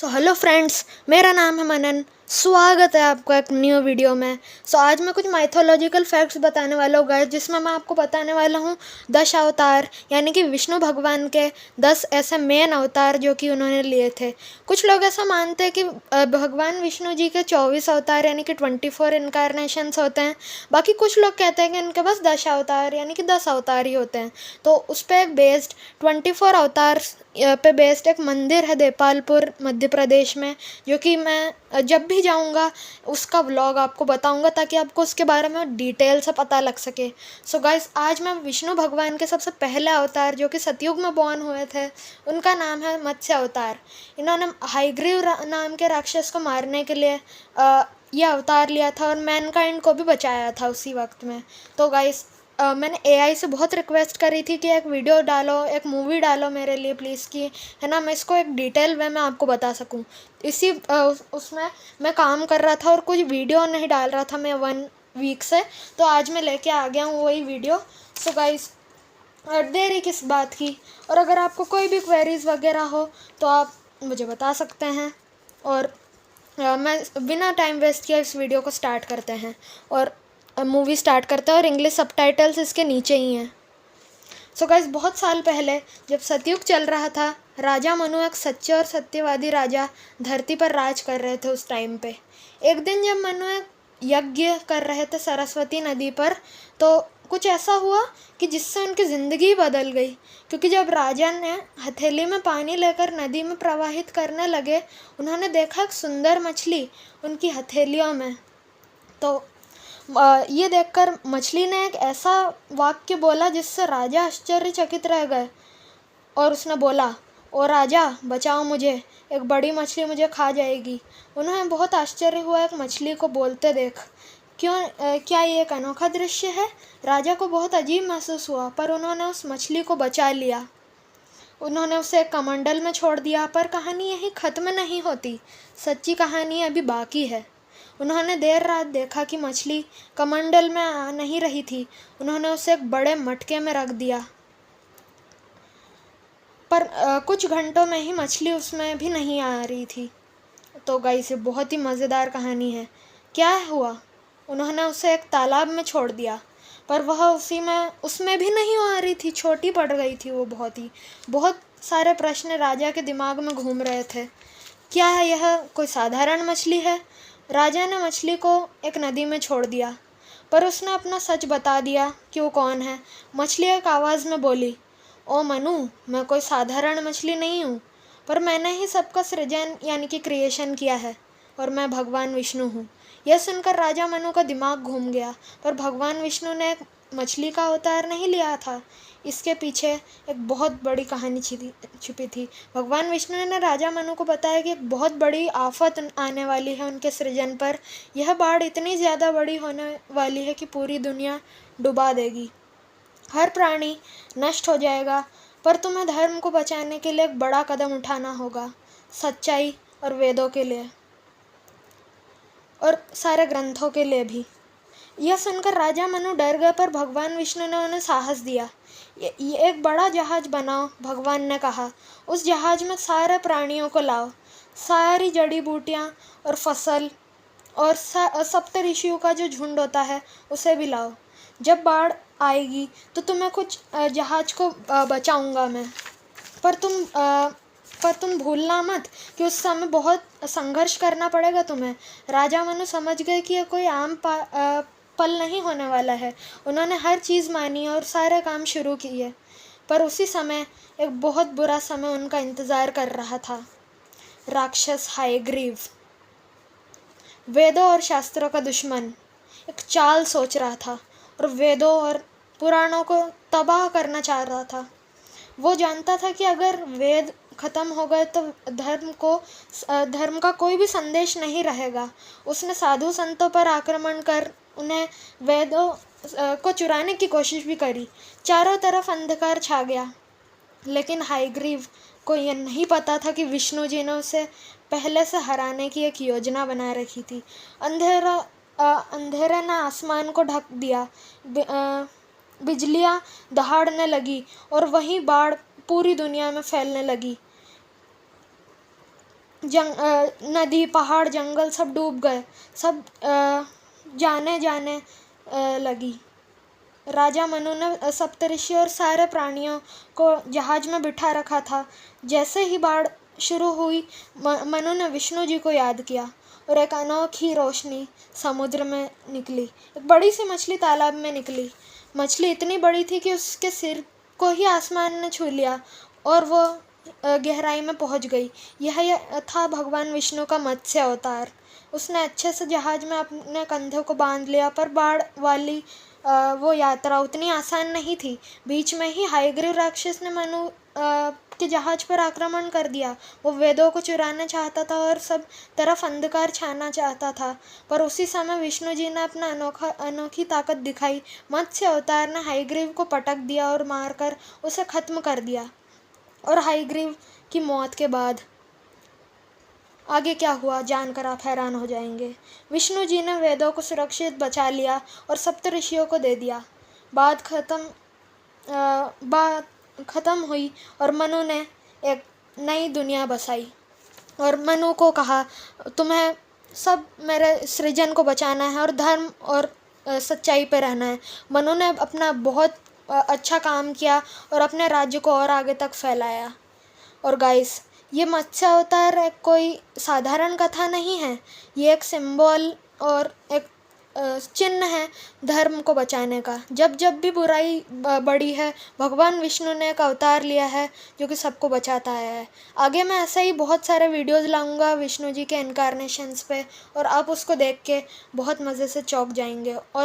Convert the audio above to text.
Hello friends, मेरा नाम है मनन। स्वागत है आपको एक न्यू वीडियो में। आज मैं कुछ माइथोलॉजिकल फैक्ट्स बताने वाला हूँ गाइस, जिसमें मैं आपको बताने वाला हूँ 10 अवतार, यानी कि विष्णु भगवान के 10 ऐसे मेन अवतार जो कि उन्होंने लिए थे। कुछ लोग ऐसा मानते हैं कि भगवान विष्णु जी के 24 अवतार यानी कि 24 इनकारनेशंस होते हैं। बाकी कुछ लोग कहते हैं कि इनके बस 10 अवतार यानी कि 10 अवतार ही होते हैं। तो उस पर एक बेस्ड 24 अवतार पे बेस्ड एक मंदिर है देपालपुर मध्य प्रदेश में, जो कि मैं जब भी जाऊंगा उसका व्लॉग आपको बताऊंगा ताकि आपको उसके बारे में डिटेल से पता लग सके। गाइस, आज मैं विष्णु भगवान के सबसे पहले अवतार जो कि सतयुग में बॉर्न हुए थे, उनका नाम है मत्स्य अवतार। इन्होंने हाइग्रीव नाम के राक्षस को मारने के लिए यह अवतार लिया था और मैनकाइंड को भी बचाया था उसी वक्त में। तो गाइस, मैंने एआई से बहुत रिक्वेस्ट करी थी कि एक वीडियो डालो, एक मूवी डालो मेरे लिए प्लीज़, कि है ना मैं इसको एक डिटेल वे में आपको बता सकूं। उसमें मैं काम कर रहा था और कुछ वीडियो नहीं डाल रहा था मैं 1 वीक से, तो आज मैं लेके आ गया हूँ वही वीडियो। गाइस, देरी किस बात की, और अगर आपको कोई भी क्वेरीज वगैरह हो तो आप मुझे बता सकते हैं। और मैं बिना टाइम वेस्ट किए इस वीडियो को स्टार्ट करते हैं और मूवी स्टार्ट करते हैं, और इंग्लिश सबटाइटल्स इसके नीचे ही हैं। गाइस, बहुत साल पहले जब सतयुग चल रहा था, राजा मनु एक सच्चे और सत्यवादी राजा धरती पर राज कर रहे थे उस टाइम पे। एक दिन जब मनु एक यज्ञ कर रहे थे सरस्वती नदी पर, तो कुछ ऐसा हुआ कि जिससे उनकी ज़िंदगी बदल गई। क्योंकि जब राजा ने हथेली में पानी लेकर नदी में प्रवाहित करने लगे, उन्होंने देखा एक सुंदर मछली उनकी हथेलियों में। तो ये देखकर मछली ने एक ऐसा वाक्य बोला जिससे राजा आश्चर्यचकित रह गए, और उसने बोला, ओ राजा, बचाओ मुझे, एक बड़ी मछली मुझे खा जाएगी। उन्हें बहुत आश्चर्य हुआ एक मछली को बोलते देख। क्या ये एक अनोखा दृश्य है? राजा को बहुत अजीब महसूस हुआ, पर उन्होंने उस मछली को बचा लिया। उन्होंने उसे एक कमंडल में छोड़ दिया। पर कहानी यही ख़त्म नहीं होती, सच्ची कहानी अभी बाकी है। उन्होंने देर रात देखा कि मछली कमंडल में आ नहीं रही थी। उन्होंने उसे एक बड़े मटके में रख दिया, पर कुछ घंटों में ही मछली उसमें भी नहीं आ रही थी। तो गाइस, ये बहुत ही मज़ेदार कहानी है। क्या हुआ? उन्होंने उसे एक तालाब में छोड़ दिया, पर वह उसमें भी नहीं आ रही थी, छोटी पड़ गई थी वो बहुत सारे प्रश्न राजा के दिमाग में घूम रहे थे। क्या यह कोई साधारण मछली है? राजा ने मछली को एक नदी में छोड़ दिया, पर उसने अपना सच बता दिया कि वो कौन है। मछली एक आवाज़ में बोली, ओ मनु, मैं कोई साधारण मछली नहीं हूँ, पर मैंने ही सबका सृजन यानी कि क्रिएशन किया है, और मैं भगवान विष्णु हूँ। यह सुनकर राजा मनु का दिमाग घूम गया, पर भगवान विष्णु ने एक मछली का अवतार नहीं लिया था। इसके पीछे एक बहुत बड़ी कहानी छुपी थी। भगवान विष्णु ने राजा मनु को बताया कि एक बहुत बड़ी आफत आने वाली है उनके सृजन पर। यह बाढ़ इतनी ज़्यादा बड़ी होने वाली है कि पूरी दुनिया डुबा देगी, हर प्राणी नष्ट हो जाएगा, पर तुम्हें धर्म को बचाने के लिए एक बड़ा कदम उठाना होगा, सच्चाई और वेदों के लिए और सारे ग्रंथों के लिए भी। यह सुनकर राजा मनु डर गए, पर भगवान विष्णु ने उन्हें साहस दिया। ये एक बड़ा जहाज बनाओ, भगवान ने कहा। उस जहाज में सारे प्राणियों को लाओ, सारी जड़ी बूटियाँ और फसल और सप्त ऋषियों का जो झुंड होता है उसे भी लाओ। जब बाढ़ आएगी तो तुम्हें कुछ जहाज को बचाऊंगा मैं, पर तुम भूलना मत कि उस समय बहुत संघर्ष करना पड़ेगा तुम्हें। राजा मनु समझ गए कि यह कोई आम पल नहीं होने वाला है। उन्होंने हर चीज़ मानी और सारे काम शुरू किए, पर उसी समय एक बहुत बुरा समय उनका इंतज़ार कर रहा था। राक्षस हायग्रीव, वेदों और शास्त्रों का दुश्मन, एक चाल सोच रहा था और वेदों और पुराणों को तबाह करना चाह रहा था। वो जानता था कि अगर वेद ख़त्म हो गए तो धर्म का कोई भी संदेश नहीं रहेगा। उसने साधु संतों पर आक्रमण कर उन्हें वेदों को चुराने की कोशिश भी करी। चारों तरफ अंधकार छा गया, लेकिन हायग्रीव को यह नहीं पता था कि विष्णु जी ने उसे पहले से हराने की एक योजना बना रखी थी। अंधेरे ने आसमान को ढक दिया, बिजलियाँ दहाड़ने लगी और वहीं बाढ़ पूरी दुनिया में फैलने लगी। नदी, पहाड़, जंगल सब डूब गए, सब जाने लगी। राजा मनु ने सप्तऋषि और सारे प्राणियों को जहाज में बिठा रखा था। जैसे ही बाढ़ शुरू हुई, मनु ने विष्णु जी को याद किया और एक अनोखी रोशनी समुद्र में निकली। एक बड़ी सी मछली तालाब में निकली। मछली इतनी बड़ी थी कि उसके सिर को ही आसमान ने छू लिया और वो गहराई में पहुंच गई। यह था भगवान विष्णु का मत्स्य अवतार। उसने अच्छे से जहाज में अपने कंधे को बांध लिया, पर बाढ़ वाली वो यात्रा उतनी आसान नहीं थी। बीच में ही हायग्रीव राक्षस ने मनु के जहाज पर आक्रमण कर दिया। वो वेदों को चुराना चाहता था और सब तरफ अंधकार छाना चाहता था। पर उसी समय विष्णु जी ने अपना अनोखी ताकत दिखाई। मत्स्य अवतार ने हायग्रीव को पटक दिया और मारकर उसे खत्म कर दिया। और हायग्रीव की मौत के बाद आगे क्या हुआ जानकर आप हैरान हो जाएंगे। विष्णु जी ने वेदों को सुरक्षित बचा लिया और सप्तऋषियों को दे दिया। बात खत्म हुई और मनु ने एक नई दुनिया बसाई और मनु को कहा, तुम्हें सब मेरे सृजन को बचाना है और धर्म और सच्चाई पे रहना है। मनु ने अपना बहुत अच्छा काम किया और अपने राज्य को और आगे तक फैलाया। और गाइस, ये मत्स्य अवतार एक कोई साधारण कथा नहीं है। ये एक सिंबल और एक चिन्ह है धर्म को बचाने का। जब जब भी बुराई बढ़ी है, भगवान विष्णु ने एक अवतार लिया है जो कि सबको बचाता है। आगे मैं ऐसा ही बहुत सारे वीडियोस लाऊंगा विष्णु जी के इनकारनेशंस पे, और आप उसको देख के बहुत मज़े से चौंक जाएंगे। और